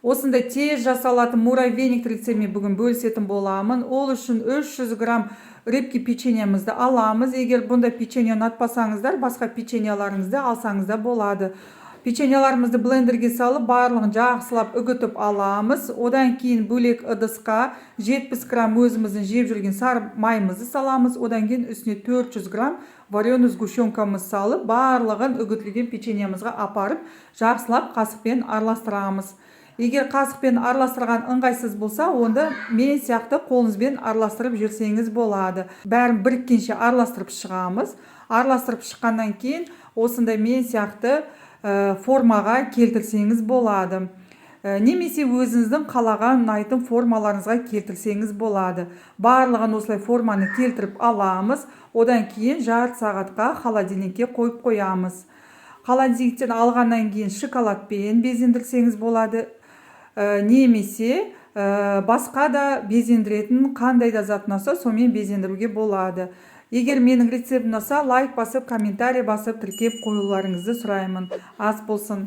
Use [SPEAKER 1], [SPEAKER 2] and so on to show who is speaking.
[SPEAKER 1] Осындай тез жасалатын муравейник рецептімен бүгін бөлісетін боламын. Ол үшін 300 грамм репки печеньемізді аламыз. Егер бұндай печенье ұнатпасаңыздар, басқа печеньеларыңызды алсаңызда болады. Печеньеларымызды блендерге салып, барлығын жақсылап үгітіп аламыз. Одан кейін бөлек ыдысқа 70 грамм өзіміздің жеп жүрген сары майымызды саламыз. Одан кейін үстіне 400 грамм вареный сгущенкамыз салып, барлығын үгітілген печеньемізге апарып, жақсылап қасықпен араластырамыз. Егер қасықпен араластырған ыңғайсыз болса, онда мен сияқты қолыңызбен араластырып жүрсеңіз болады. Бәрін біріккенше араластырып шығамыз. Араластырып шыққаннан кейін осындай мен сияқты формаға келтірсеңіз болады. Немесе өзіңіздің қалаған ұнайтын формаларыңызға келтірсеңіз болады. Барлығын осылай форманы келтіріп аламыз. Одан кейін жарты сағатқа холодильникке қойып қоямыз. Холодильниктен алғаннан кейін шоколадпен безендірсеңіз болады. Немесе басқа да безендіретін қандай да зат ұнаса, сонымен безендіруге болады. Егер менің рецептім ұнаса, лайк басып, комментарий басып, тіркеп қоюларыңызды сұраймын. Ас болсын.